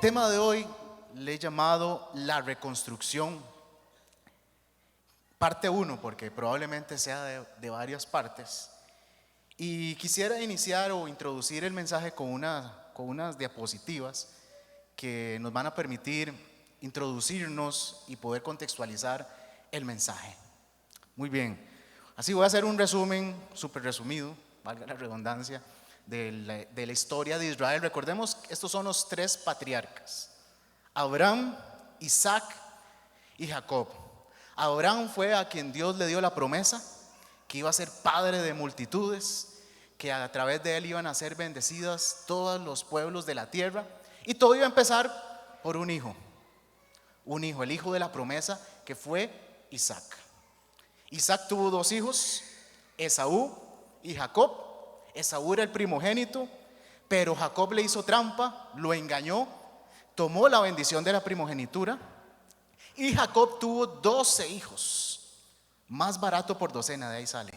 tema de hoy le he llamado la reconstrucción, parte 1, porque probablemente sea de varias partes. Y quisiera iniciar o introducir el mensaje con unas diapositivas que nos van a permitir introducirnos y poder contextualizar el mensaje. Muy bien, así voy a hacer un resumen súper resumido, valga la redundancia, de la historia de Israel. Recordemos que estos son los 3 patriarcas: Abraham, Isaac y Jacob. Abraham fue a quien Dios le dio la promesa que iba a ser padre de multitudes, que a través de él iban a ser bendecidas todos los pueblos de la tierra, y todo iba a empezar por un hijo, el hijo de la promesa, que fue Isaac. Isaac tuvo 2 hijos, Esaú y Jacob. Esaú era el primogénito, pero Jacob le hizo trampa, lo engañó, tomó la bendición de la primogenitura, y Jacob tuvo 12 hijos, más barato por docena, de ahí sale.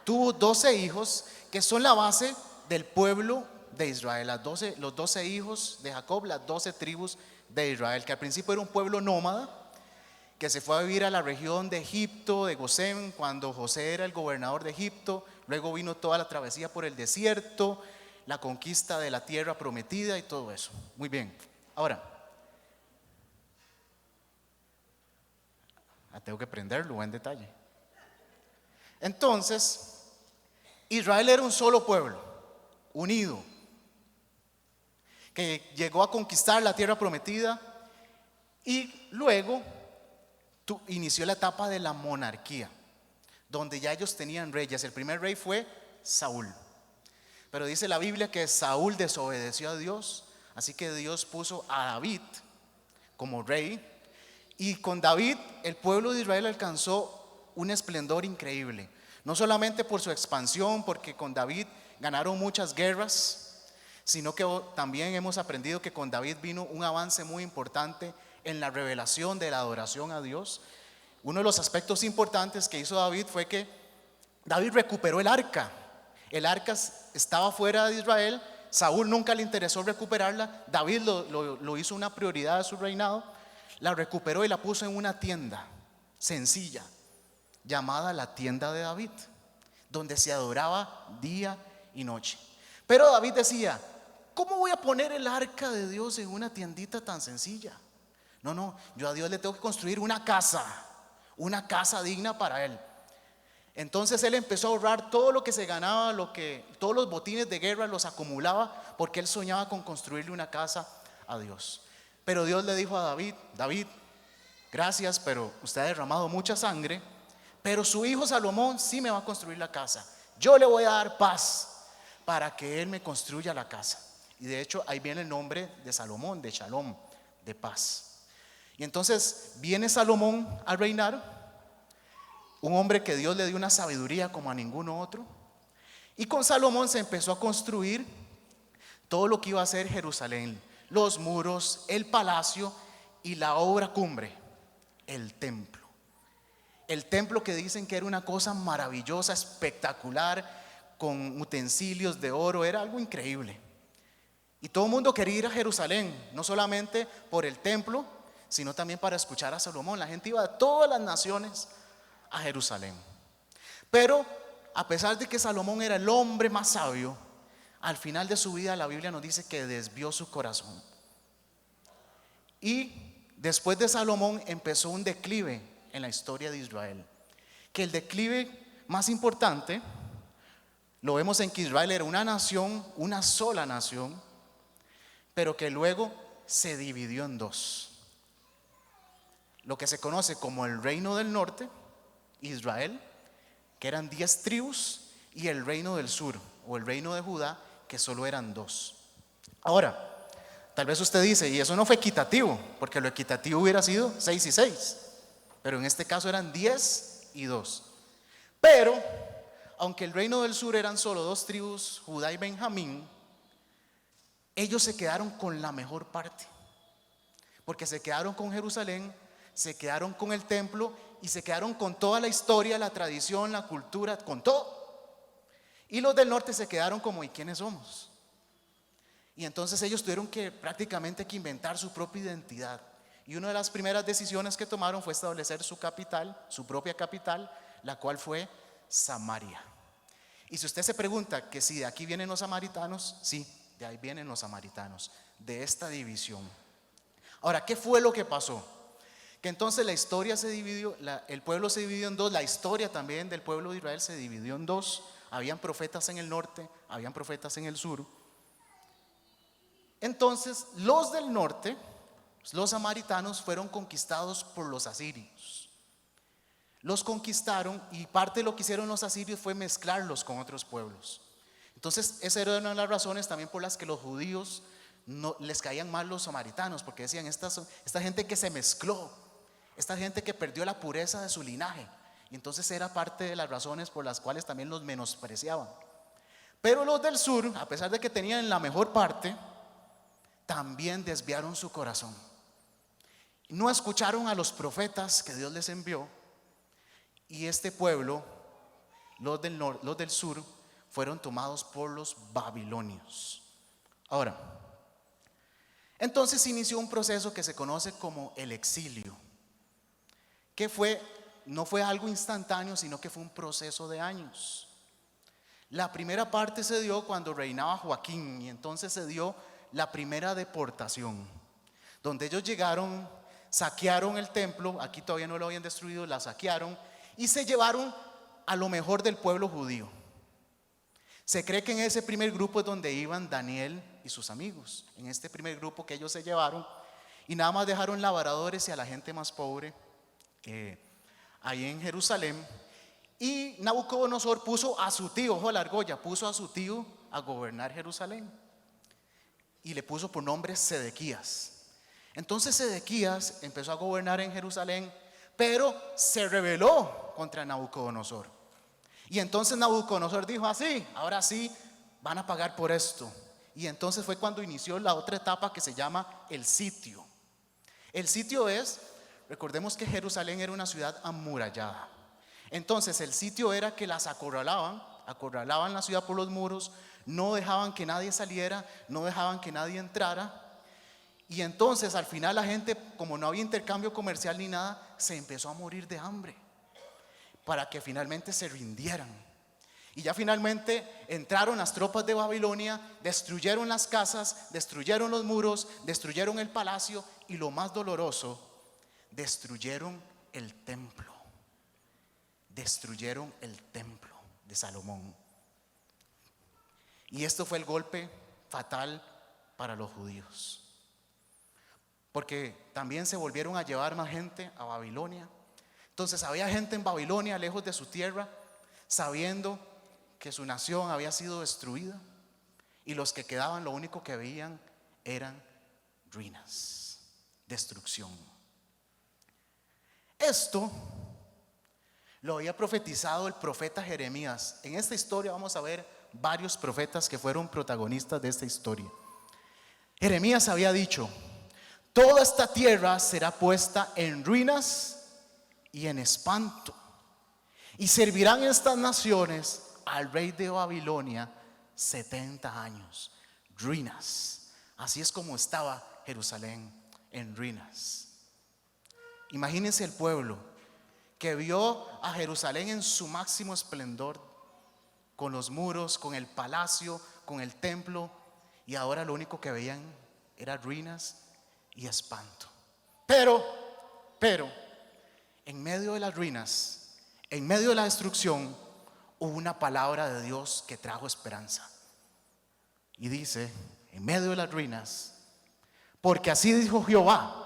Tuvo 12 hijos que son la base del pueblo de Israel, los 12 hijos de Jacob, las 12 tribus de Israel, que al principio era un pueblo nómada, que se fue a vivir a la región de Egipto, de Gosén, cuando José era el gobernador de Egipto. Luego vino toda la travesía por el desierto, la conquista de la tierra prometida y todo eso. Muy bien, ahora, tengo que prenderlo en detalle. Entonces, Israel era un solo pueblo, unido, que llegó a conquistar la tierra prometida, y luego inició la etapa de la monarquía, donde ya ellos tenían reyes. El primer rey fue Saúl, pero dice la Biblia que Saúl desobedeció a Dios, así que Dios puso a David como rey, y con David el pueblo de Israel alcanzó un esplendor increíble, no solamente por su expansión, porque con David ganaron muchas guerras, sino que también hemos aprendido que con David vino un avance muy importante en la revelación de la adoración a Dios. Uno de los aspectos importantes que hizo David fue que David recuperó el arca. El arca estaba fuera de Israel, Saúl nunca le interesó recuperarla, David lo hizo una prioridad de su reinado, la recuperó y la puso en una tienda sencilla, llamada la tienda de David, donde se adoraba día y noche. Pero David decía: ¿cómo voy a poner el arca de Dios en una tiendita tan sencilla? No, yo a Dios le tengo que construir una casa digna para él. Entonces él empezó a ahorrar todo lo que se ganaba, todos los botines de guerra los acumulaba, porque él soñaba con construirle una casa a Dios. Pero Dios le dijo a David: David, gracias, pero usted ha derramado mucha sangre, pero su hijo Salomón sí me va a construir la casa. Yo le voy a dar paz para que él me construya la casa. Y de hecho ahí viene el nombre de Salomón, de Shalom, de paz. Y entonces viene Salomón a reinar, un hombre que Dios le dio una sabiduría como a ninguno otro. Y con Salomón se empezó a construir todo lo que iba a ser Jerusalén: los muros, el palacio y la obra cumbre, el templo. El templo, que dicen que era una cosa maravillosa, espectacular, con utensilios de oro, era algo increíble. Y todo el mundo quería ir a Jerusalén, no solamente por el templo, sino también para escuchar a Salomón. La gente iba de todas las naciones a Jerusalén. Pero a pesar de que Salomón era el hombre más sabio, al final de su vida la Biblia nos dice que desvió su corazón. Y después de Salomón empezó un declive en la historia de Israel, que el declive más importante lo vemos en que Israel era una nación, una sola nación, pero que luego se dividió en 2. Lo que se conoce como el reino del norte, Israel, que eran 10 tribus, y el reino del sur, o el reino de Judá, que solo eran 2. Ahora, tal vez usted dice: y eso no fue equitativo, porque lo equitativo hubiera sido 6 y 6, pero en este caso eran 10 y 2. Pero aunque el reino del sur eran solo 2 tribus, Judá y Benjamín, ellos se quedaron con la mejor parte, porque se quedaron con Jerusalén, se quedaron con el templo y se quedaron con toda la historia, la tradición, la cultura, con todo. Y los del norte se quedaron como: ¿y quiénes somos? Y entonces ellos tuvieron que prácticamente que inventar su propia identidad. Y una de las primeras decisiones que tomaron fue establecer su capital, su propia capital, la cual fue Samaria. Y si usted se pregunta que si de aquí vienen los samaritanos, sí, de ahí vienen los samaritanos, de esta división. Ahora, ¿qué fue lo que pasó? Que entonces la historia se dividió, el pueblo se dividió en dos, la historia también del pueblo de Israel se dividió en dos. Habían profetas en el norte, habían profetas en el sur. Entonces, los del norte, los samaritanos, fueron conquistados por los asirios. Los conquistaron y parte de lo que hicieron los asirios fue mezclarlos con otros pueblos. Entonces, esa era una de las razones también por las que los judíos no les caían mal los samaritanos, porque decían, esta gente que se mezcló, esta gente que perdió la pureza de su linaje. Y entonces era parte de las razones por las cuales también los menospreciaban. Pero los del sur, a pesar de que tenían la mejor parte, también desviaron su corazón. No escucharon a los profetas que Dios les envió. Y este pueblo, los del sur, fueron tomados por los babilonios. Ahora, entonces inició un proceso que se conoce como el exilio, que no fue algo instantáneo, sino que fue un proceso de años. La primera parte se dio cuando reinaba Joaquín, y entonces se dio la primera deportación, donde ellos llegaron, saquearon el templo, aquí todavía no lo habían destruido, la saquearon y se llevaron a lo mejor del pueblo judío. Se cree que en ese primer grupo es donde iban Daniel y sus amigos, en este primer grupo que ellos se llevaron, y nada más dejaron labradores y a la gente más pobre ahí en Jerusalén. Y Nabucodonosor puso a su tío, ojo a la argolla, puso a su tío a gobernar Jerusalén y le puso por nombre Sedequías. Entonces Sedequías empezó a gobernar en Jerusalén, pero se rebeló contra Nabucodonosor. Y entonces Nabucodonosor dijo así, ahora sí van a pagar por esto. Y entonces fue cuando inició la otra etapa que se llama el sitio. El sitio recordemos que Jerusalén era una ciudad amurallada. Entonces el sitio era que las acorralaban la ciudad por los muros, no dejaban que nadie saliera, no dejaban que nadie entrara. Y entonces al final la gente, como no había intercambio comercial ni nada, se empezó a morir de hambre, para que finalmente se rindieran. Y ya finalmente entraron las tropas de Babilonia, destruyeron las casas, destruyeron los muros, destruyeron el palacio y lo más doloroso, destruyeron el templo. Destruyeron el templo de Salomón. Y esto fue el golpe fatal para los judíos, porque también se volvieron a llevar más gente a Babilonia. Entonces había gente en Babilonia, lejos de su tierra, sabiendo que su nación había sido destruida, y los que quedaban lo único que veían eran ruinas, destrucción. Esto lo había profetizado el profeta Jeremías. En esta historia vamos a ver varios profetas que fueron protagonistas de esta historia. Jeremías había dicho: toda esta tierra será puesta en ruinas y en espanto, y servirán estas naciones al rey de Babilonia 70 años. Ruinas. Así es como estaba Jerusalén, en ruinas. Imagínense el pueblo que vio a Jerusalén en su máximo esplendor, con los muros, con el palacio, con el templo, y ahora lo único que veían era ruinas y espanto. Pero en medio de las ruinas, en medio de la destrucción, hubo una palabra de Dios que trajo esperanza. Y dice, en medio de las ruinas, porque así dijo Jehová: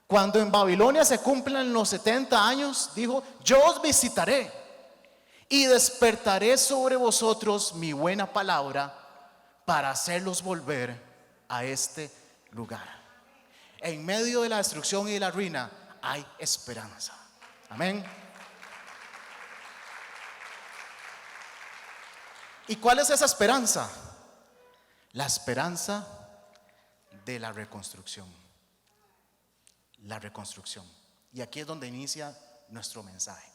cuando en Babilonia se cumplan los 70 años, dijo, yo os visitaré y despertaré sobre vosotros mi buena palabra para hacerlos volver a este lugar. En medio de la destrucción y de la ruina hay esperanza. Amén. ¿Y cuál es esa esperanza? La esperanza de la reconstrucción. La reconstrucción. Y aquí es donde inicia nuestro mensaje.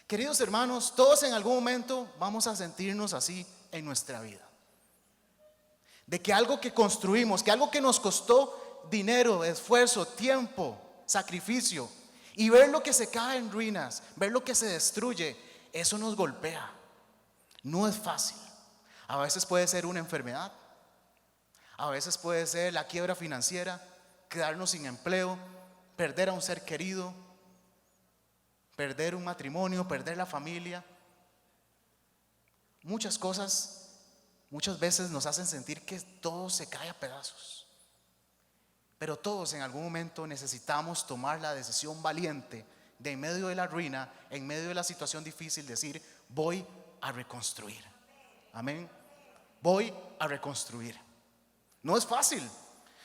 Queridos hermanos, todos en algún momento vamos a sentirnos así en nuestra vida. de que algo que construimos, que algo que nos costó dinero, esfuerzo, tiempo, sacrificio, y ver lo que se cae en ruinas, ver lo que se destruye, eso nos golpea. No es fácil. A veces puede ser una enfermedad, a veces puede ser la quiebra financiera, quedarnos sin empleo, perder a un ser querido, perder un matrimonio, perder la familia. Muchas cosas, muchas veces nos hacen sentir que todo se cae a pedazos. Pero todos en algún momento necesitamos tomar la decisión valiente de en medio de la ruina, en medio de la situación difícil, decir: voy a reconstruir. Amén. Voy a reconstruir. No es fácil,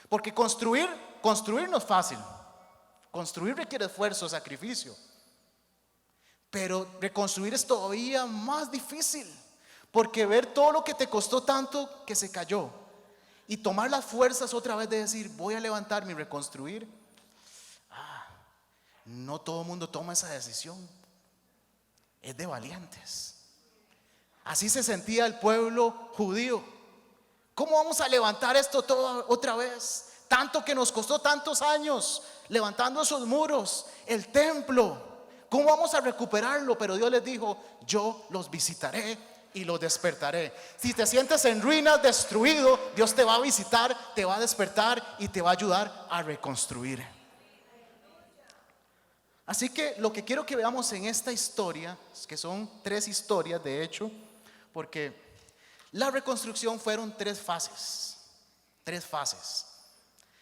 porque construir no es fácil. Construir requiere esfuerzo, sacrificio. Pero reconstruir es todavía más difícil, porque ver todo lo que te costó tanto que se cayó y tomar las fuerzas otra vez de decir: voy a levantarme y reconstruir. No todo el mundo toma esa decisión. Es de valientes. Así se sentía el pueblo judío. ¿Cómo vamos a levantar esto todo otra vez? Tanto que nos costó tantos años levantando esos muros, el templo. ¿Cómo vamos a recuperarlo? Pero Dios les dijo: yo los visitaré y los despertaré. Si te sientes en ruinas, destruido, Dios te va a visitar, te va a despertar y te va a ayudar a reconstruir. Así que lo que quiero que veamos en esta historia, que son 3 historias de hecho, porque la reconstrucción fueron 3 fases. 3 fases.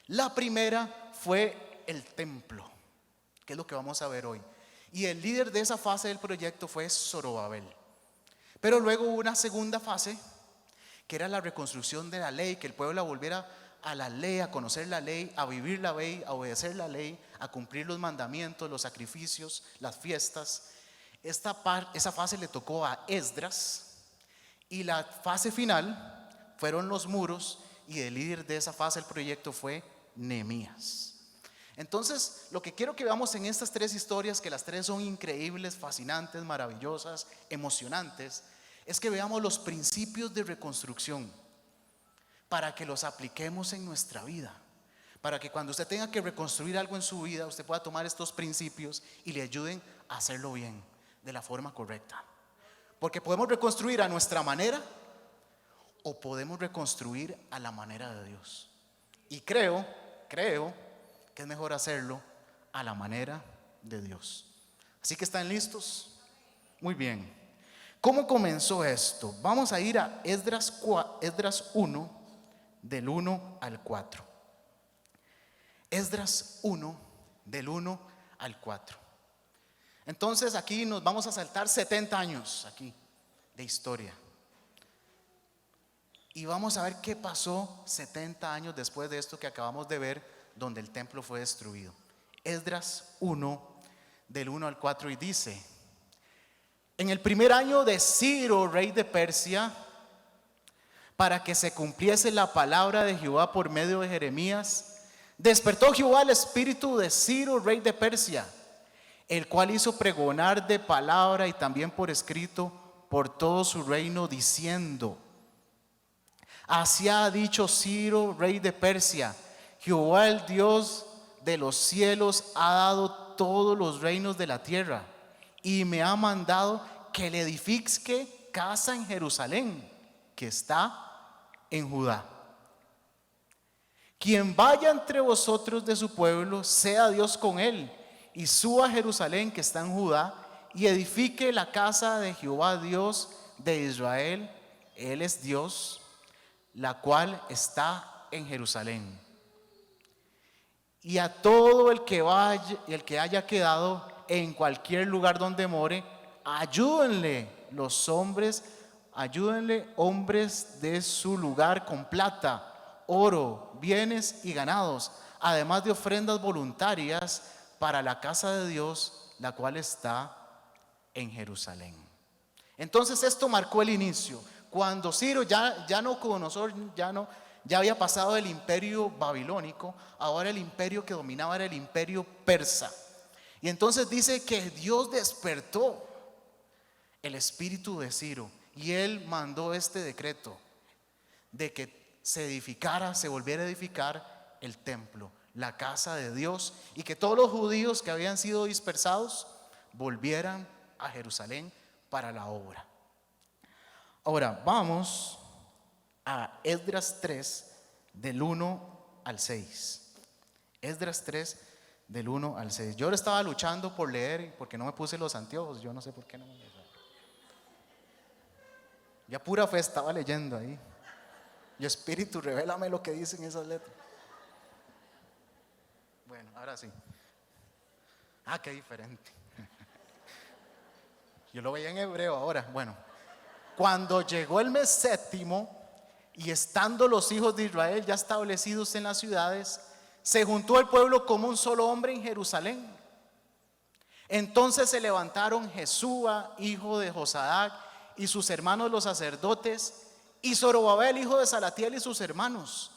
La primera fue el templo, que es lo que vamos a ver hoy. Y el líder de esa fase del proyecto fue Zorobabel. Pero luego hubo una segunda fase, que era la reconstrucción de la ley, que el pueblo volviera a la ley, a conocer la ley, a vivir la ley, a obedecer la ley, a cumplir los mandamientos, los sacrificios, las fiestas. Esa fase le tocó a Esdras. Y la fase final fueron los muros, y el líder de esa fase del proyecto fue Nehemías. Entonces, lo que quiero que veamos en estas 3 historias, que las 3 son increíbles, fascinantes, maravillosas, emocionantes, es que veamos los principios de reconstrucción para que los apliquemos en nuestra vida, para que cuando usted tenga que reconstruir algo en su vida, usted pueda tomar estos principios y le ayuden a hacerlo bien, de la forma correcta. Porque podemos reconstruir a nuestra manera o podemos reconstruir a la manera de Dios. Y creo que es mejor hacerlo a la manera de Dios. Así que, ¿están listos? Muy bien. ¿Cómo comenzó esto? Vamos a ir a Esdras 1, del 1 al 4. Esdras 1, del 1 al 4. Entonces aquí nos vamos a saltar 70 años aquí de historia. Y vamos a ver qué pasó 70 años después de esto que acabamos de ver, donde el templo fue destruido. Esdras 1, del 1 al 4, y dice: en el primer año de Ciro, rey de Persia, para que se cumpliese la palabra de Jehová por medio de Jeremías, despertó Jehová el espíritu de Ciro, rey de Persia, el cual hizo pregonar de palabra y también por escrito por todo su reino, diciendo: así ha dicho Ciro, rey de Persia: Jehová, el Dios de los cielos, ha dado todos los reinos de la tierra, y me ha mandado que le edifique casa en Jerusalén, que está en Judá. Quien vaya entre vosotros de su pueblo, sea Dios con él, y suba a Jerusalén, que está en Judá, y edifique la casa de Jehová, Dios de Israel. Él es Dios, la cual está en Jerusalén. Y a todo el que vaya, el que haya quedado en cualquier lugar donde more, ayúdenle hombres de su lugar con plata, oro, bienes y ganados, además de ofrendas voluntarias para la casa de Dios, la cual está en Jerusalén. Entonces esto marcó el inicio. Cuando Ciro ya había pasado el imperio babilónico, ahora el imperio que dominaba era el imperio persa. Y entonces dice que Dios despertó el espíritu de Ciro, y él mandó este decreto de que se edificara, se volviera a edificar el templo, la casa de Dios, y que todos los judíos que habían sido dispersados volvieran a Jerusalén para la obra. Ahora vamos a Esdras 3 del 1 al 6. Esdras 3 del 1 al 6. Yo ahora estaba luchando por leer porque no me puse los anteojos, yo no sé por qué no me los puse. Ya pura fe estaba leyendo ahí. Y Espíritu, revélame lo que dicen esas letras. Bueno, ahora sí. Ah, qué diferente. Yo lo veía en hebreo ahora. Bueno, cuando llegó el mes séptimo y estando los hijos de Israel ya establecidos en las ciudades, se juntó el pueblo como un solo hombre en Jerusalén. Entonces se levantaron Jesúa, hijo de Josadac, y sus hermanos los sacerdotes, y Zorobabel, hijo de Salatiel, y sus hermanos,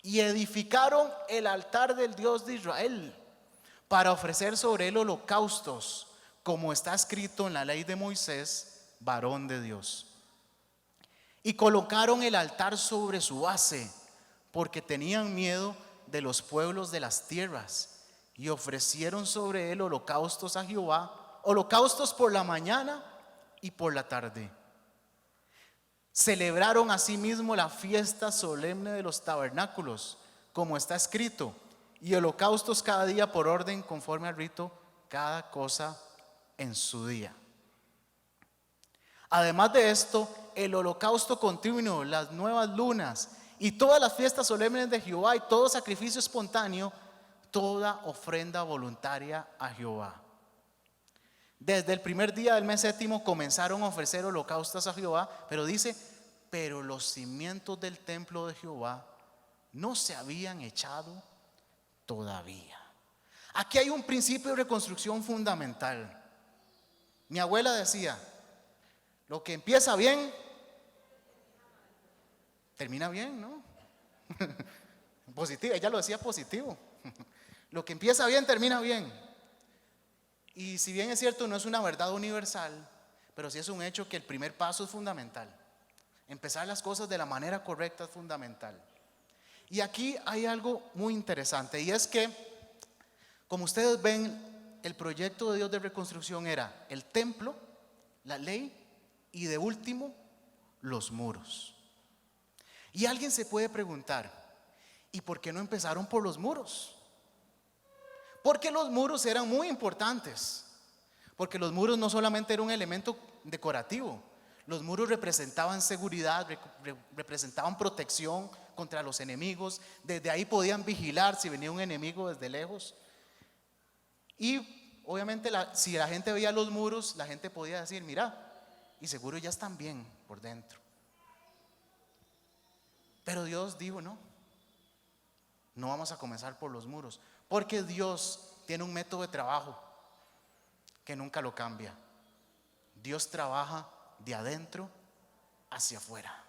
y edificaron el altar del Dios de Israel para ofrecer sobre él holocaustos, como está escrito en la ley de Moisés, varón de Dios. Y colocaron el altar sobre su base, porque tenían miedo de los pueblos de las tierras, y ofrecieron sobre él holocaustos a Jehová, holocaustos por la mañana y por la tarde. Celebraron asimismo la fiesta solemne de los tabernáculos, como está escrito, y holocaustos cada día por orden, conforme al rito, cada cosa en su día. Además de esto, el holocausto continuo, las nuevas lunas y todas las fiestas solemnes de Jehová y todo sacrificio espontáneo, toda ofrenda voluntaria a Jehová. Desde el primer día del mes séptimo comenzaron a ofrecer holocaustos a Jehová, pero dice, pero los cimientos del templo de Jehová no se habían echado todavía. Aquí hay un principio de reconstrucción fundamental. Mi abuela decía, lo que empieza bien, termina bien, ¿no? Positivo, ella lo decía positivo. Lo que empieza bien, termina bien. Y si bien es cierto, no es una verdad universal, pero sí es un hecho que el primer paso es fundamental. Empezar las cosas de la manera correcta es fundamental. Y aquí hay algo muy interesante, y es que, como ustedes ven, el proyecto de Dios de reconstrucción era el templo, la ley y de último, los muros. Y alguien se puede preguntar, ¿y por qué no empezaron por los muros? Porque los muros eran muy importantes. Porque los muros no solamente era un elemento decorativo, los muros representaban seguridad, representaban protección contra los enemigos. Desde ahí podían vigilar si venía un enemigo desde lejos. Y obviamente si la gente veía los muros, la gente podía decir, mira, y seguro ya están bien por dentro. Pero Dios dijo, no vamos a comenzar por los muros, porque Dios tiene un método de trabajo que nunca lo cambia. Dios trabaja de adentro hacia afuera.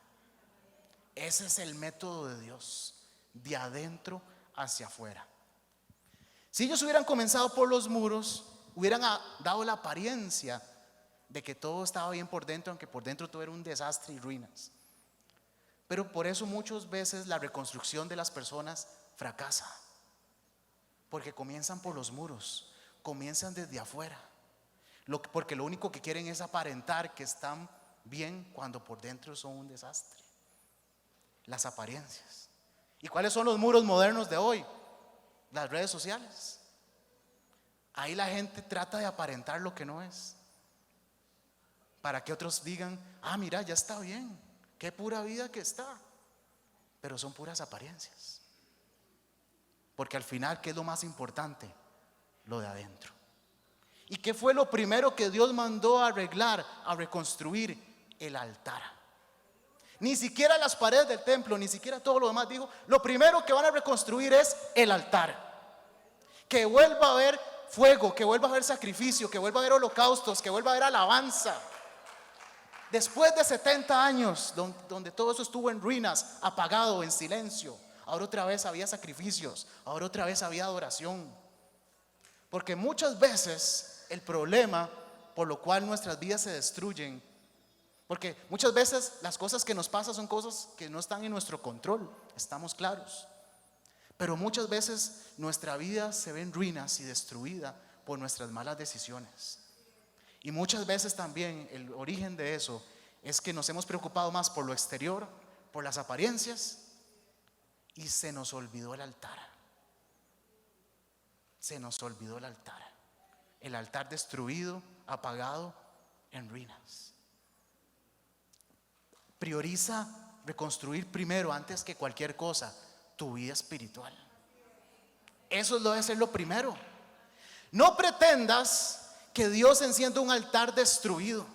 Ese es el método de Dios, de adentro hacia afuera. Si ellos hubieran comenzado por los muros, hubieran dado la apariencia de que todo estaba bien por dentro, aunque por dentro todo era un desastre y ruinas. Pero por eso muchas veces la reconstrucción de las personas fracasa, porque comienzan por los muros, comienzan desde afuera, porque lo único que quieren es aparentar que están bien cuando por dentro son un desastre. Las apariencias. ¿Y cuáles son los muros modernos de hoy? Las redes sociales. Ahí la gente trata de aparentar lo que no es, para que otros digan, mira, ya está bien, qué pura vida que está. Pero son puras apariencias. Porque al final, ¿qué es lo más importante? Lo de adentro. ¿Y qué fue lo primero que Dios mandó a arreglar, a reconstruir? El altar. Ni siquiera las paredes del templo, ni siquiera todo lo demás. Dijo, lo primero que van a reconstruir es el altar. Que vuelva a haber fuego, que vuelva a haber sacrificio, que vuelva a haber holocaustos, que vuelva a haber alabanza. Después de 70 años donde todo eso estuvo en ruinas, apagado, en silencio, ahora otra vez había sacrificios, ahora otra vez había adoración. Porque muchas veces el problema por lo cual nuestras vidas se destruyen Porque muchas veces las cosas que nos pasan son cosas que no están en nuestro control, estamos claros. Pero muchas veces nuestra vida se ve en ruinas y destruida por nuestras malas decisiones. Y muchas veces también el origen de eso es que nos hemos preocupado más por lo exterior, por las apariencias, y se nos olvidó el altar. Se nos olvidó el altar. El altar destruido, apagado, en ruinas. Prioriza reconstruir primero, antes que cualquier cosa, tu vida espiritual. Eso debe ser lo primero. No pretendas que Dios encienda un altar destruido.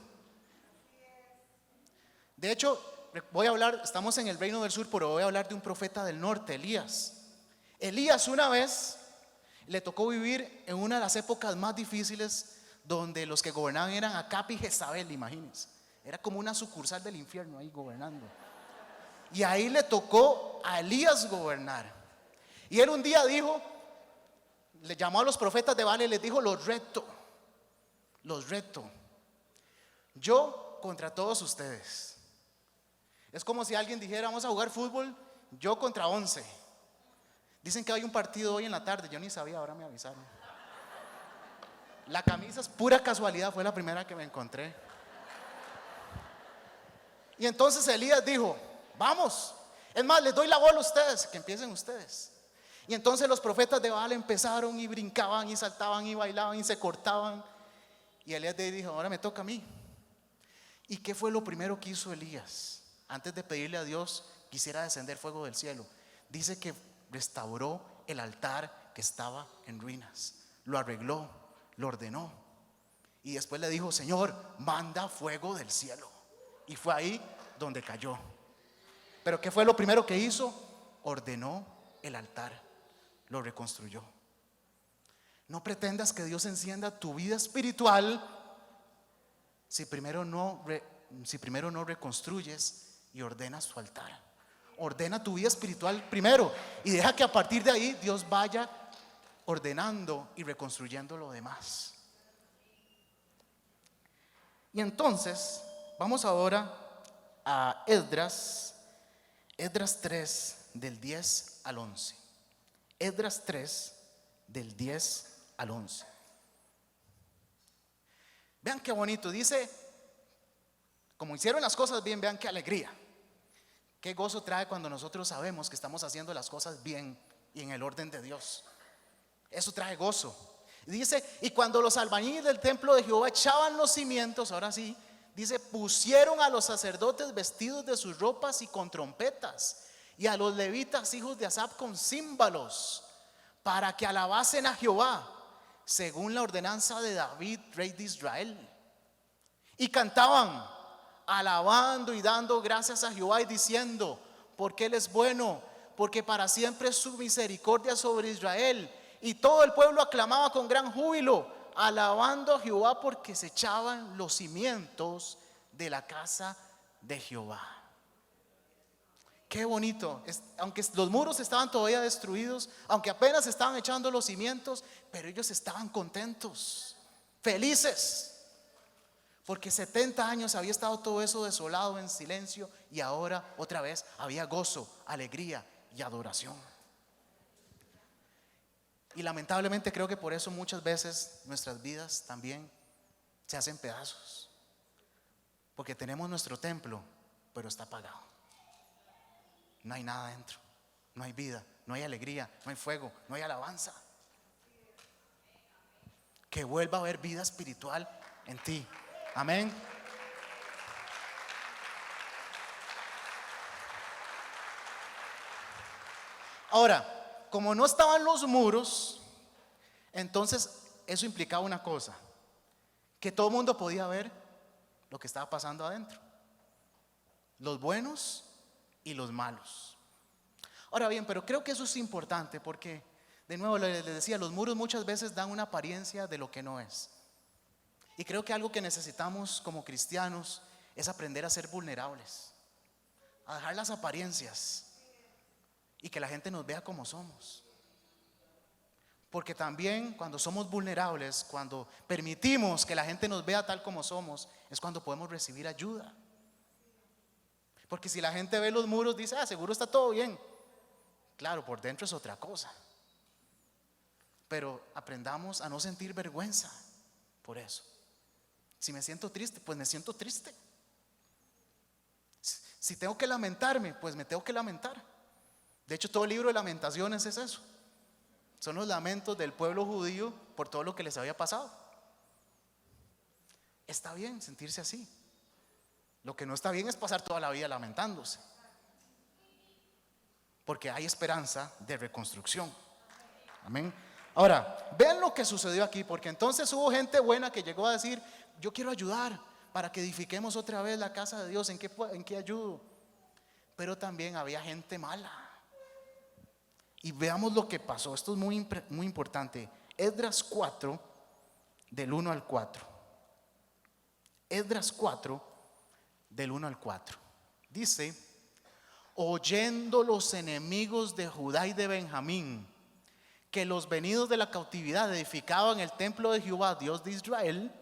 De hecho, estamos en el reino del sur, pero voy a hablar de un profeta del norte, Elías. Elías una vez le tocó vivir en una de las épocas más difíciles, donde los que gobernaban eran Acab y Jezabel, imagínense. Era como una sucursal del infierno ahí gobernando. Y ahí le tocó a Elías gobernar. Y él un día dijo, le llamó a los profetas de Baal y les dijo: los reto, yo contra todos ustedes. Es como si alguien dijera: vamos a jugar fútbol, yo contra 11. Dicen que hay un partido hoy en la tarde, yo ni sabía, ahora me avisaron. La camisa es pura casualidad, fue la primera que me encontré. Y entonces Elías dijo: vamos, es más, les doy la bola a ustedes, que empiecen ustedes. Y entonces los profetas de Baal empezaron y brincaban y saltaban y bailaban y se cortaban. Y Elías dijo: ahora me toca a mí. ¿Y qué fue lo primero que hizo Elías? Antes de pedirle a Dios que hiciera descender fuego del cielo, dice que restauró el altar que estaba en ruinas. Lo arregló, lo ordenó. Y después le dijo: Señor, manda fuego del cielo. Y fue ahí donde cayó. Pero ¿qué fue lo primero que hizo? Ordenó el altar, lo reconstruyó. No pretendas que Dios encienda tu vida espiritual si primero no reconstruyes y ordenas tu altar. Ordena tu vida espiritual primero y deja que a partir de ahí Dios vaya ordenando y reconstruyendo lo demás. Y entonces vamos ahora a Esdras 3 del 10 al 11. Esdras 3 del 10 al 11. Vean qué bonito, dice: como hicieron las cosas bien, vean qué alegría, qué gozo trae cuando nosotros sabemos que estamos haciendo las cosas bien y en el orden de Dios. Eso trae gozo. Dice: y cuando los albañiles del templo de Jehová echaban los cimientos, ahora sí, dice, pusieron a los sacerdotes vestidos de sus ropas y con trompetas, y a los levitas hijos de Asaf con címbalos, para que alabasen a Jehová según la ordenanza de David, rey de Israel. Y cantaban, alabando y dando gracias a Jehová y diciendo: porque Él es bueno, porque para siempre es su misericordia sobre Israel. Y todo el pueblo aclamaba con gran júbilo, alabando a Jehová, porque se echaban los cimientos de la casa de Jehová. Qué bonito, aunque los muros estaban todavía destruidos, aunque apenas estaban echando los cimientos, pero ellos estaban contentos, felices, porque 70 años había estado todo eso desolado, en silencio, y ahora otra vez había gozo, alegría y adoración. Y lamentablemente creo que por eso muchas veces nuestras vidas también se hacen pedazos, porque tenemos nuestro templo, pero está apagado. No hay nada dentro, no hay vida, no hay alegría, no hay fuego, no hay alabanza. Que vuelva a haber vida espiritual en ti. Amén. Ahora, como no estaban los muros, entonces eso implicaba una cosa: que todo el mundo podía ver lo que estaba pasando adentro, los buenos y los malos. Ahora bien, pero creo que eso es importante, porque de nuevo les decía, los muros muchas veces dan una apariencia de lo que no es. Y creo que algo que necesitamos como cristianos es aprender a ser vulnerables, a dejar las apariencias y que la gente nos vea como somos. Porque también cuando somos vulnerables, cuando permitimos que la gente nos vea tal como somos, es cuando podemos recibir ayuda. Porque si la gente ve los muros, dice, seguro está todo bien. Claro, por dentro es otra cosa. Pero aprendamos a no sentir vergüenza por eso. Si me siento triste, pues me siento triste. Si tengo que lamentarme, pues me tengo que lamentar. De hecho, todo el libro de Lamentaciones es eso. Son los lamentos del pueblo judío por todo lo que les había pasado. Está bien sentirse así. Lo que no está bien es pasar toda la vida lamentándose. Porque hay esperanza de reconstrucción. Amén. Ahora, vean lo que sucedió aquí, porque entonces hubo gente buena que llegó a decir, yo quiero ayudar para que edifiquemos otra vez la casa de Dios. ¿En qué ayudo? Pero también había gente mala. Y veamos lo que pasó. Esto es muy importante. Esdras 4, del 1 al 4. Esdras 4, del 1 al 4. Dice: oyendo los enemigos de Judá y de Benjamín que los venidos de la cautividad edificaban el templo de Jehová, Dios de Israel,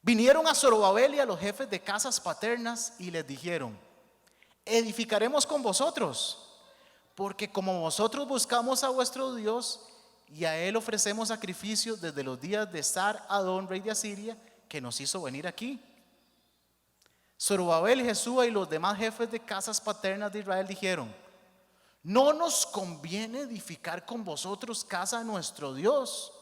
vinieron a Zorobabel y a los jefes de casas paternas y les dijeron: edificaremos con vosotros, porque como vosotros buscamos a vuestro Dios y a él ofrecemos sacrificios desde los días de Sar-Adón, rey de Asiria, que nos hizo venir aquí. Zorobabel, Jesúa y los demás jefes de casas paternas de Israel dijeron: no nos conviene edificar con vosotros casa a nuestro Dios,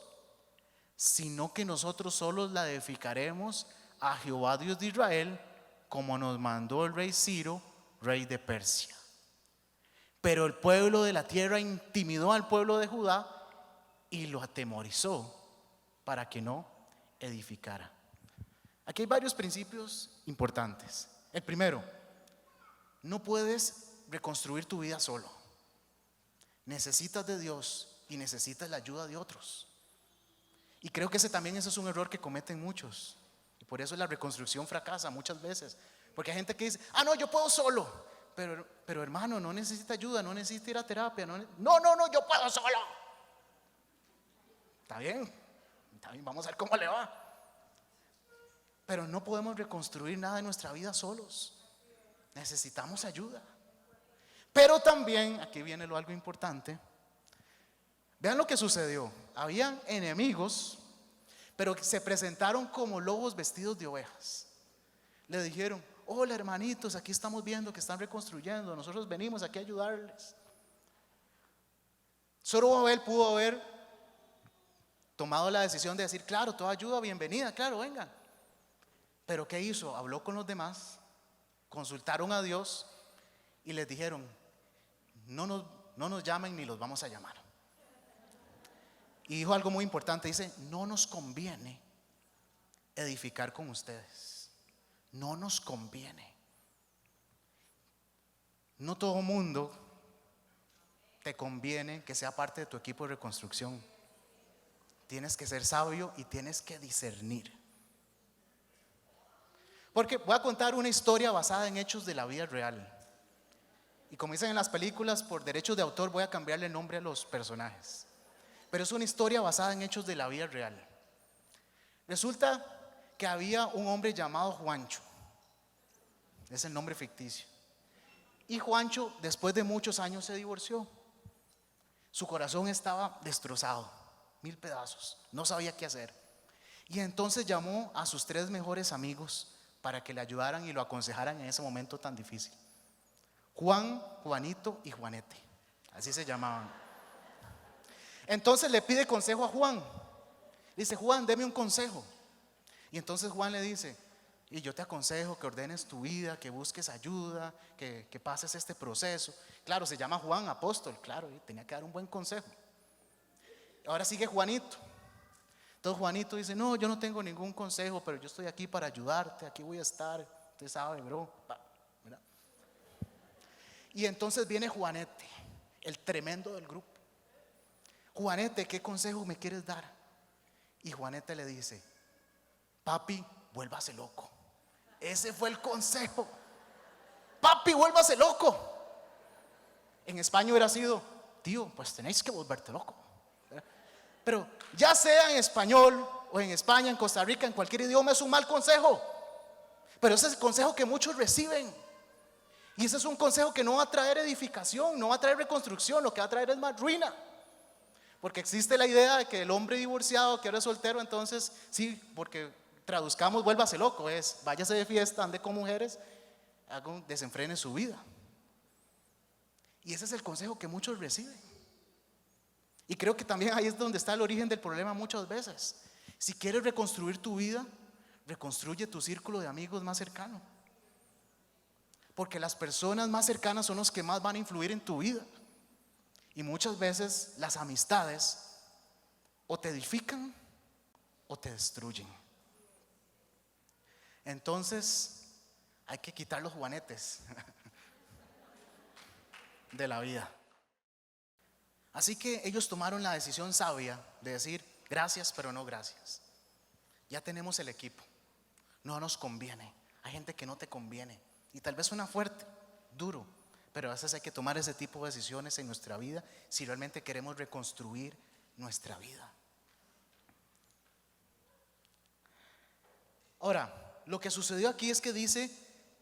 sino que nosotros solos la edificaremos a Jehová Dios de Israel, como nos mandó el rey Ciro, rey de Persia. Pero el pueblo de la tierra intimidó al pueblo de Judá y lo atemorizó para que no edificara. Aquí hay varios principios importantes. El primero: no puedes reconstruir tu vida solo. Necesitas de Dios y necesitas la ayuda de otros. Y creo que ese es un error que cometen muchos. Y por eso la reconstrucción fracasa muchas veces. Porque hay gente que dice: no, yo puedo solo. Pero hermano, no necesita ayuda, no necesita ir a terapia. No, yo puedo solo. Está bien, vamos a ver cómo le va. Pero no podemos reconstruir nada en nuestra vida solos. Necesitamos ayuda. Pero también, aquí viene algo importante. Vean lo que sucedió. Habían enemigos, pero que se presentaron como lobos vestidos de ovejas. Le dijeron: hola hermanitos, aquí estamos viendo que están reconstruyendo, nosotros venimos aquí a ayudarles. Zorobabel pudo haber tomado la decisión de decir: claro, toda ayuda bienvenida, claro, vengan. Pero ¿qué hizo? Habló con los demás, consultaron a Dios y les dijeron: no nos llamen ni los vamos a llamar. Y dijo algo muy importante, dice: no nos conviene edificar con ustedes. No nos conviene. No todo mundo te conviene que sea parte de tu equipo de reconstrucción. Tienes que ser sabio y tienes que discernir. Porque voy a contar una historia basada en hechos de la vida real. Y como dicen en las películas, por derechos de autor voy a cambiarle el nombre a los personajes. Pero es una historia basada en hechos de la vida real. Resulta que había un hombre llamado Juancho. Es el nombre ficticio. Y Juancho, después de muchos años, se divorció. Su corazón estaba destrozado, 1000 pedazos. No sabía qué hacer. Y entonces llamó a sus 3 mejores amigos para que le ayudaran y lo aconsejaran en ese momento tan difícil. Juan, Juanito y Juanete. Así se llamaban. Entonces le pide consejo a Juan. Dice: Juan, deme un consejo. Y entonces Juan le dice: y yo te aconsejo que ordenes tu vida, que busques ayuda, que pases este proceso. Claro, se llama Juan, apóstol, claro, y tenía que dar un buen consejo. Ahora sigue Juanito. Entonces Juanito dice: no, yo no tengo ningún consejo, pero yo estoy aquí para ayudarte, aquí voy a estar, usted sabe, bro. ¿Verdad? Y entonces viene Juanete, el tremendo del grupo. Juanete, ¿qué consejo me quieres dar? Y Juanete le dice: papi, vuélvase loco. Ese fue el consejo. Papi, vuélvase loco. En España hubiera sido: tío, pues tenéis que volverte loco. Pero ya sea en español o en España, en Costa Rica, en cualquier idioma, es un mal consejo. Pero ese es el consejo que muchos reciben. Y ese es un consejo que no va a traer edificación, no va a traer reconstrucción, lo que va a traer es más ruina. Porque existe la idea de que el hombre divorciado que ahora es soltero, entonces sí, porque traduzcamos, vuélvase loco, es váyase de fiesta, ande con mujeres, desenfrene su vida. Y ese es el consejo que muchos reciben. Y creo que también ahí es donde está el origen del problema muchas veces. Si quieres reconstruir tu vida, reconstruye tu círculo de amigos más cercano. Porque las personas más cercanas son los que más van a influir en tu vida. Y muchas veces las amistades o te edifican o te destruyen. Entonces hay que quitar los juanetes de la vida. Así que ellos tomaron la decisión sabia de decir gracias, pero no gracias. Ya tenemos el equipo, no nos conviene. Hay gente que no te conviene y tal vez suena fuerte, duro, pero a veces hay que tomar ese tipo de decisiones en nuestra vida si realmente queremos reconstruir nuestra vida. Ahora, lo que sucedió aquí es que dice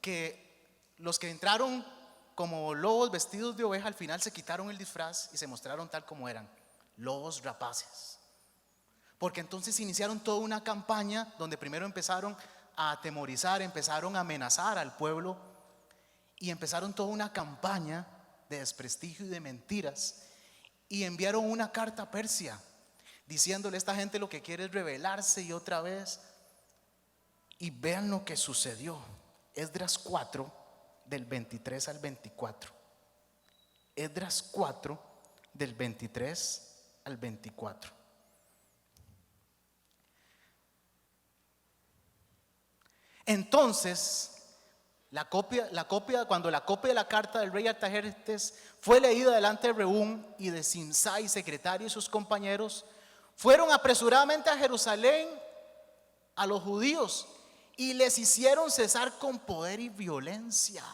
que los que entraron como lobos vestidos de oveja al final se quitaron el disfraz y se mostraron tal como eran, lobos rapaces. Porque entonces iniciaron toda una campaña donde primero empezaron a atemorizar, empezaron a amenazar al pueblo y empezaron toda una campaña de desprestigio y de mentiras y enviaron una carta a Persia diciéndole: esta gente lo que quiere es rebelarse y otra vez. Y vean lo que sucedió. Esdras 4 del 23 al 24. Esdras 4 del 23 al 24. Entonces cuando la copia de la carta del rey Artajerjes fue leída delante de Rehum y de Simsai, secretario, y sus compañeros, fueron apresuradamente a Jerusalén a los judíos y les hicieron cesar con poder y violencia.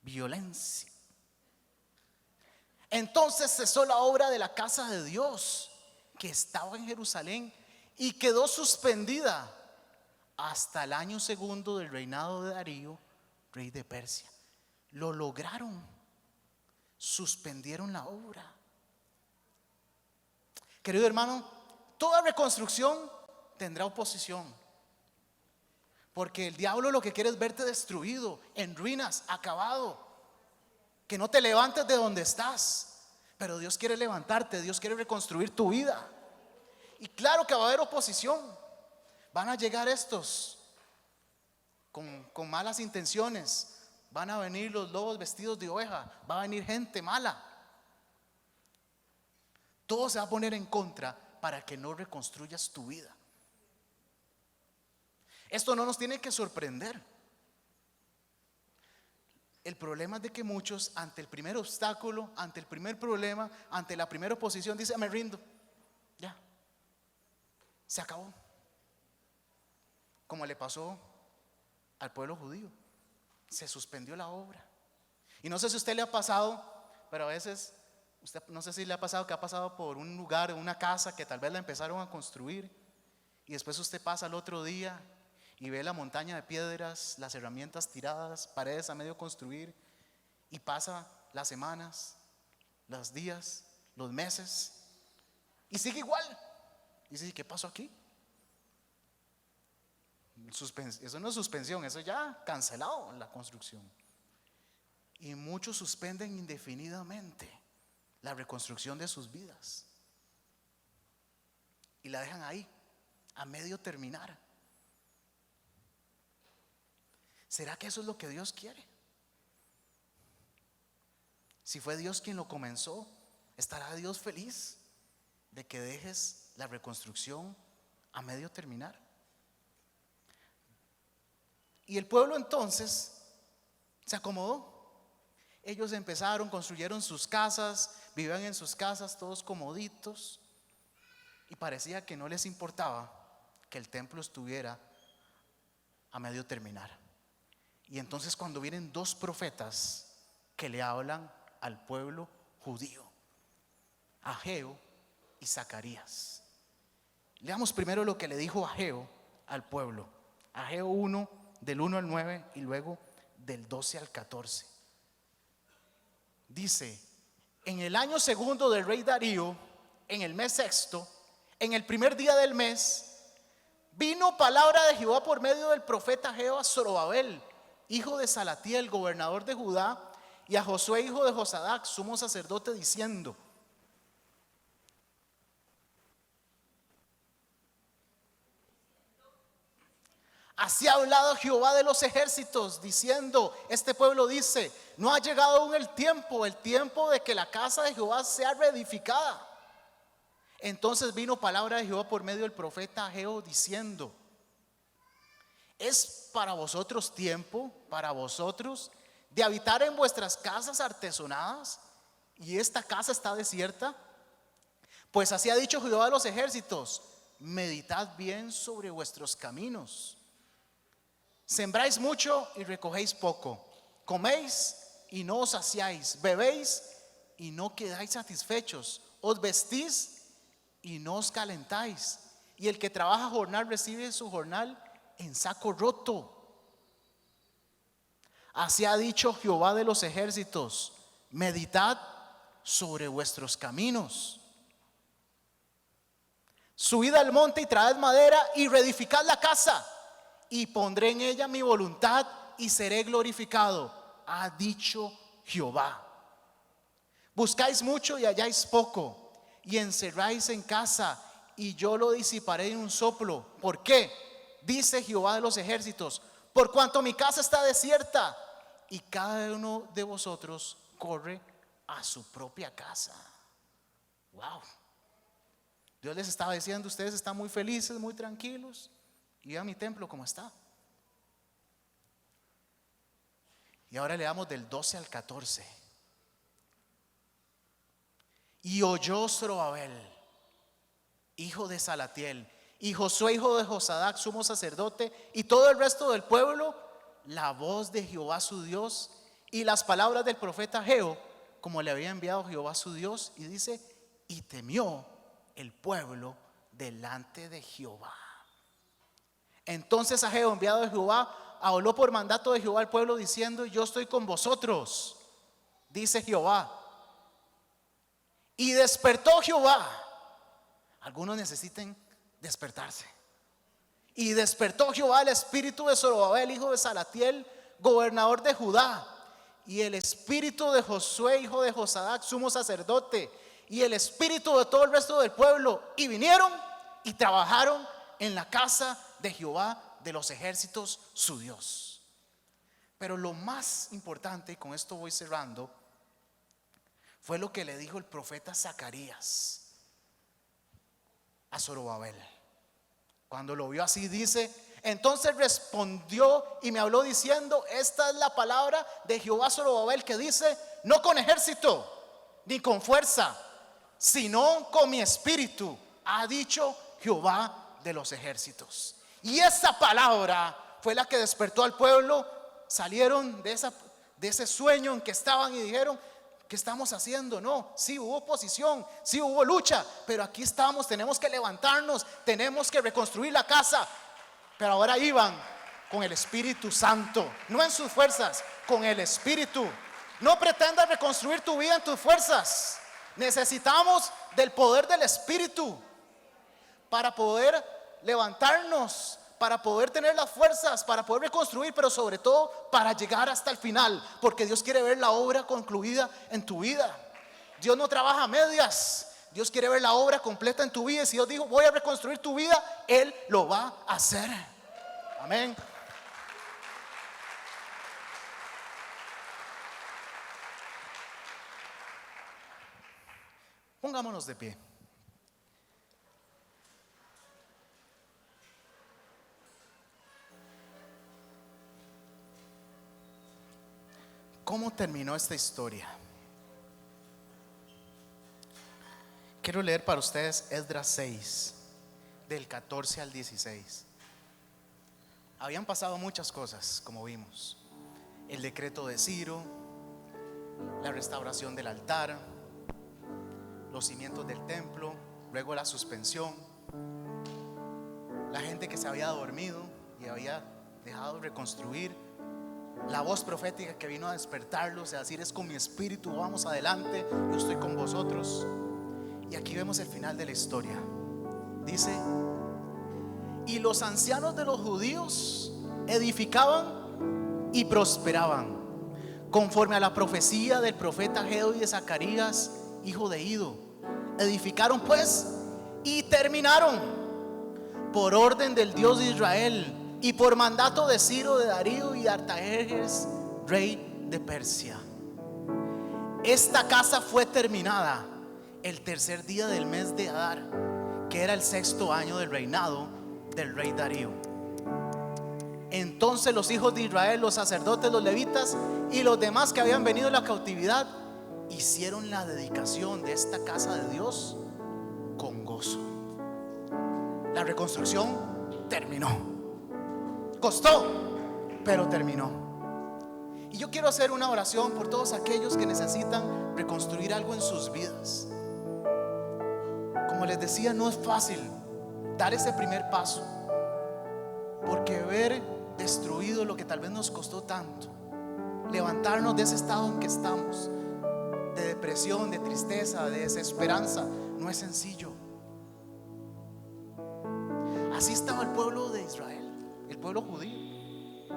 Violencia. Entonces cesó la obra de la casa de Dios que estaba en Jerusalén y quedó suspendida hasta el año segundo del reinado de Darío, rey de Persia. Lo lograron. Suspendieron la obra. Querido hermano, toda reconstrucción tendrá oposición. Porque el diablo lo que quiere es verte destruido, en ruinas, acabado. Que no te levantes de donde estás. Pero Dios quiere levantarte, Dios quiere reconstruir tu vida. Y claro que va a haber oposición. Van a llegar estos con malas intenciones. Van a venir los lobos vestidos de oveja. Va a venir gente mala. Todo se va a poner en contra para que no reconstruyas tu vida. Esto no nos tiene que sorprender. El problema es de que muchos ante el primer obstáculo, ante el primer problema, ante la primera oposición dicen: me rindo, ya, se acabó. Como le pasó al pueblo judío, se suspendió la obra. Y no sé si a usted le ha pasado, pero a veces usted, no sé si le ha pasado que ha pasado por un lugar, una casa que tal vez la empezaron a construir y después usted pasa al otro día y ve la montaña de piedras, las herramientas tiradas, paredes a medio construir, y pasa las semanas, los días, los meses y sigue igual. Y dice: ¿qué pasó aquí? Eso no es suspensión, eso ya cancelado la construcción. Y muchos suspenden indefinidamente la reconstrucción de sus vidas y la dejan ahí, a medio terminar. ¿Será que eso es lo que Dios quiere? Si fue Dios quien lo comenzó, ¿estará Dios feliz de que dejes la reconstrucción a medio terminar? Y el pueblo entonces se acomodó. Ellos empezaron, construyeron sus casas, vivían en sus casas todos comoditos, y parecía que no les importaba que el templo estuviera a medio terminar. Y entonces cuando vienen dos profetas que le hablan al pueblo judío, Ageo y Zacarías. Leamos primero lo que le dijo Ageo al pueblo. Ageo 1 del 1 al 9 y luego del 12 al 14. Dice: en el año segundo del rey Darío, en el mes sexto, en el primer día del mes, vino palabra de Jehová por medio del profeta Ageo a Zorobabel, hijo de Salatiel, gobernador de Judá, y a Josué, hijo de Josadac, sumo sacerdote, diciendo: así ha hablado Jehová de los ejércitos, diciendo, este pueblo dice, no ha llegado aún el tiempo de que la casa de Jehová sea reedificada. Entonces vino palabra de Jehová por medio del profeta Ageo, diciendo: es para vosotros tiempo, para vosotros, de habitar en vuestras casas artesonadas, y esta casa está desierta. Pues así ha dicho Jehová de los ejércitos: meditad bien sobre vuestros caminos. Sembráis mucho y recogéis poco, coméis y no os saciáis, bebéis y no quedáis satisfechos, os vestís y no os calentáis, y el que trabaja jornal recibe su jornal en saco roto. Así ha dicho Jehová de los ejércitos: meditad sobre vuestros caminos. Subid al monte y traed madera y reedificad la casa, y pondré en ella mi voluntad y seré glorificado, ha dicho Jehová. Buscáis mucho y halláis poco, y encerráis en casa, y yo lo disiparé en un soplo. ¿Por qué? Dice Jehová de los ejércitos: por cuanto mi casa está desierta, y cada uno de vosotros corre a su propia casa. Wow. Dios les estaba diciendo: ustedes están muy felices, muy tranquilos, y vean mi templo como está. Y ahora leamos del 12 al 14. Y oyó Zorobabel, hijo de Salatiel, y Josué, hijo de Josadac, sumo sacerdote, y todo el resto del pueblo, la voz de Jehová su Dios y las palabras del profeta Ageo, como le había enviado Jehová su Dios. Y dice: y temió el pueblo delante de Jehová. Entonces Ageo, enviado de Jehová, habló por mandato de Jehová al pueblo, diciendo: yo estoy con vosotros, dice Jehová. Y despertó Jehová. Algunos necesiten despertarse. Y despertó Jehová el espíritu de Zorobabel, hijo de Salatiel, gobernador de Judá, y el espíritu de Josué, hijo de Josadac, sumo sacerdote, y el espíritu de todo el resto del pueblo, y vinieron y trabajaron en la casa de Jehová de los ejércitos, su Dios. Pero lo más importante, y con esto voy cerrando, fue lo que le dijo el profeta Zacarías a Zorobabel. Cuando lo vio así, dice: entonces respondió y me habló diciendo: esta es la palabra de Jehová a Zorobabel, que dice: no con ejército ni con fuerza, sino con mi espíritu, ha dicho Jehová de los ejércitos. Y esa palabra fue la que despertó al pueblo. Salieron de ese sueño en que estaban y dijeron: ¿qué estamos haciendo? No, sí hubo oposición, sí hubo lucha, pero aquí estamos, tenemos que levantarnos, tenemos que reconstruir la casa. Pero ahora iban con el Espíritu Santo, no en sus fuerzas, con el Espíritu. No pretendas reconstruir tu vida en tus fuerzas. Necesitamos del poder del Espíritu para poder levantarnos, para poder tener las fuerzas, para poder reconstruir, pero sobre todo para llegar hasta el final, porque Dios quiere ver la obra concluida en tu vida. Dios no trabaja a medias. Dios quiere ver la obra completa en tu vida. Y si Dios dijo: voy a reconstruir tu vida, Él lo va a hacer. Amén. Pongámonos de pie. ¿Cómo terminó esta historia? Quiero leer para ustedes Esdras 6, del 14 al 16. Habían pasado muchas cosas, como vimos: el decreto de Ciro, la restauración del altar, los cimientos del templo, luego la suspensión, la gente que se había dormido y había dejado reconstruir. La voz profética que vino a despertarlos, a decir: es con mi espíritu, vamos adelante, yo estoy con vosotros. Y aquí vemos el final de la historia. Dice: y los ancianos de los judíos edificaban y prosperaban, conforme a la profecía del profeta Ageo y de Zacarías, hijo de Ido. Edificaron pues y terminaron, por orden del Dios de Israel, y por mandato de Ciro, de Darío y de Artajerjes, rey de Persia. Esta casa fue terminada el tercer día del mes de Adar, que era el 6º año del reinado del rey Darío. Entonces los hijos de Israel, los sacerdotes, los levitas y los demás que habían venido de la cautividad, hicieron la dedicación de esta casa de Dios con gozo. La reconstrucción terminó. Costó, pero terminó. Y yo quiero hacer una oración por todos aquellos que necesitan reconstruir algo en sus vidas. Como les decía, no es fácil dar ese primer paso, porque ver destruido lo que tal vez nos costó tanto, levantarnos de ese estado en que estamos, de depresión, de tristeza, de desesperanza, no es sencillo. Así estaba el pueblo de Israel, el pueblo judío.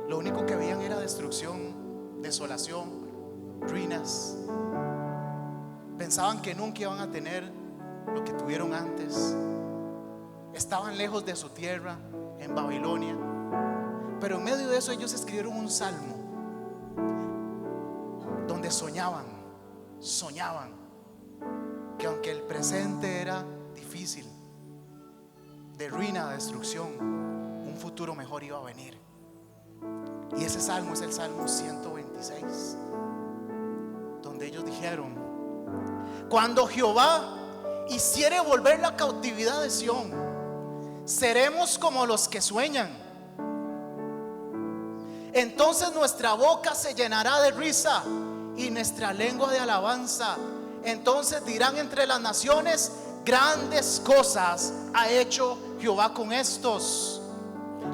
Lo único que veían era destrucción, desolación, ruinas. Pensaban que nunca iban a tener lo que tuvieron antes. Estaban lejos de su tierra, en Babilonia. Pero en medio de eso ellos escribieron un salmo donde soñaban que aunque el presente era difícil, de ruina, de destrucción, un futuro mejor iba a venir. Y ese salmo es el Salmo 126, donde ellos dijeron: cuando Jehová hiciere volver la cautividad de Sión, seremos como los que sueñan. Entonces nuestra boca se llenará de risa y nuestra lengua de alabanza. Entonces dirán entre las naciones: grandes cosas ha hecho Jehová con estos.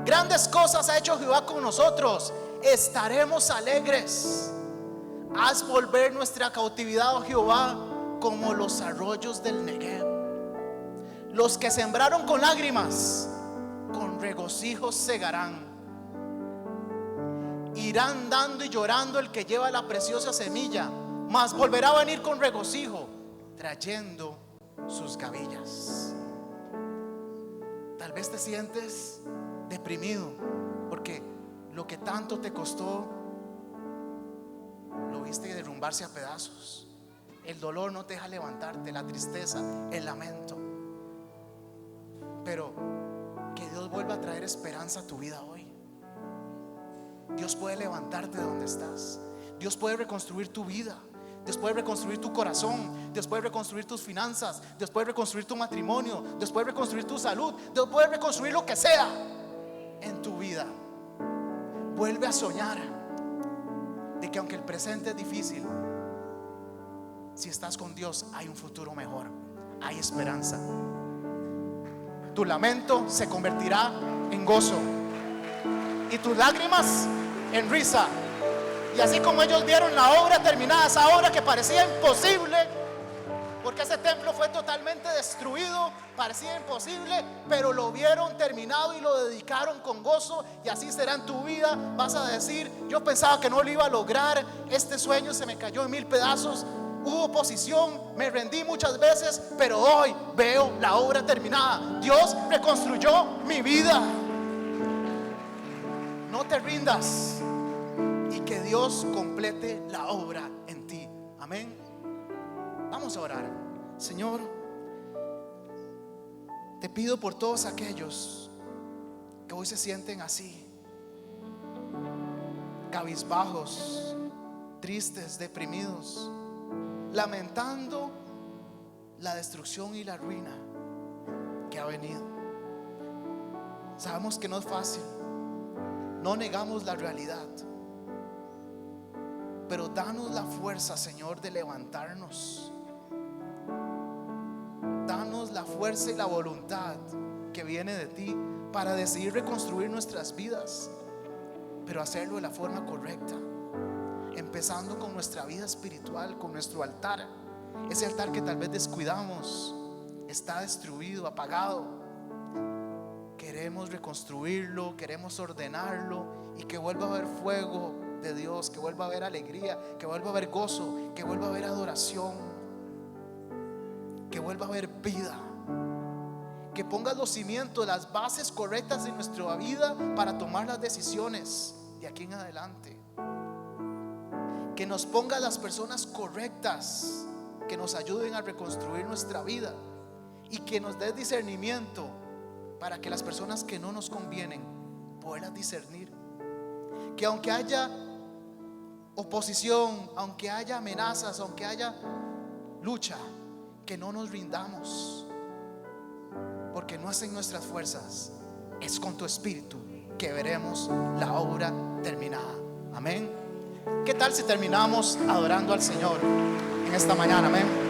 Grandes cosas ha hecho Jehová con nosotros. Estaremos alegres. Haz volver nuestra cautividad, oh Jehová, como los arroyos del Negev. Los que sembraron con lágrimas, con regocijo segarán. Irán dando y llorando el que lleva la preciosa semilla, mas volverá a venir con regocijo, trayendo sus gavillas. Tal vez te sientes deprimido porque lo que tanto te costó lo viste derrumbarse a pedazos. El dolor no te deja levantarte, la tristeza, el lamento. Pero que Dios vuelva a traer esperanza a tu vida hoy. Dios puede levantarte de donde estás. Dios puede reconstruir tu vida. Dios puede reconstruir tu corazón. Dios puede reconstruir tus finanzas. Dios puede reconstruir tu matrimonio. Dios puede reconstruir tu salud. Dios puede reconstruir lo que sea en tu vida. Vuelve a soñar de que aunque el presente es difícil, si estás con Dios hay un futuro mejor, hay esperanza. Tu lamento se convertirá en gozo y tus lágrimas en risa. Y así como ellos vieron la obra terminada, esa obra que parecía imposible, porque ese templo fue totalmente destruido, parecía imposible, pero lo vieron terminado y lo dedicaron con gozo. Y así será en tu vida. Vas a decir: yo pensaba que no lo iba a lograr, este sueño se me cayó en 1000 pedazos, hubo oposición, me rendí muchas veces, pero hoy veo la obra terminada. Dios reconstruyó mi vida. No te rindas y que Dios complete la obra en ti. Amén. Vamos a orar. Señor, te pido por todos aquellos que hoy se sienten así, cabizbajos, tristes, deprimidos, lamentando la destrucción y la ruina que ha venido. Sabemos que no es fácil, no negamos la realidad, pero danos la fuerza, Señor, de levantarnos. Danos la fuerza y la voluntad que viene de ti para decidir reconstruir nuestras vidas, pero hacerlo de la forma correcta, empezando con nuestra vida espiritual, con nuestro altar. Ese altar que tal vez descuidamos, está destruido, apagado. Queremos reconstruirlo, queremos ordenarlo y que vuelva a haber fuego de Dios, que vuelva a haber alegría, que vuelva a haber gozo, que vuelva a haber adoración, que vuelva a haber vida. Que ponga los cimientos, las bases correctas de nuestra vida para tomar las decisiones de aquí en adelante. Que nos ponga las personas correctas que nos ayuden a reconstruir nuestra vida y que nos dé discernimiento para que las personas que no nos convienen poderlas discernir. Que aunque haya oposición, aunque haya amenazas, aunque haya lucha, que no nos rindamos, porque no es en nuestras fuerzas, es con tu espíritu que veremos la obra terminada. Amén. ¿Qué tal si terminamos adorando al Señor en esta mañana? Amén.